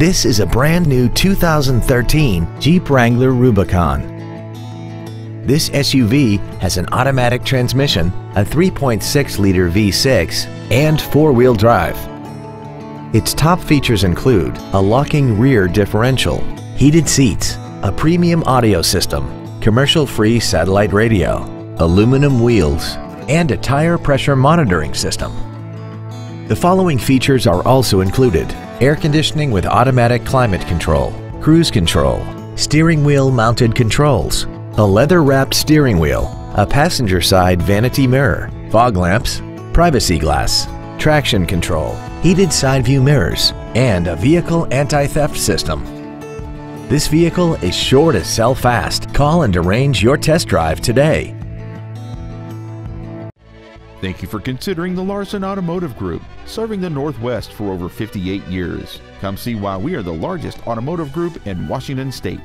This is a brand new 2013 Jeep Wrangler Rubicon. This SUV has an automatic transmission, a 3.6-liter V6, and four-wheel drive. Its top features include a locking rear differential, heated seats, a premium audio system, commercial-free satellite radio, aluminum wheels, and a tire pressure monitoring system. The following features are also included: air conditioning with automatic climate control, cruise control, steering wheel mounted controls, a leather-wrapped steering wheel, a passenger side vanity mirror, fog lamps, privacy glass, traction control, heated side view mirrors, and a vehicle anti-theft system. This vehicle is sure to sell fast. Call and arrange your test drive today. Thank you for considering the Larson Automotive Group, serving the Northwest for over 58 years. Come see why we are the largest automotive group in Washington State.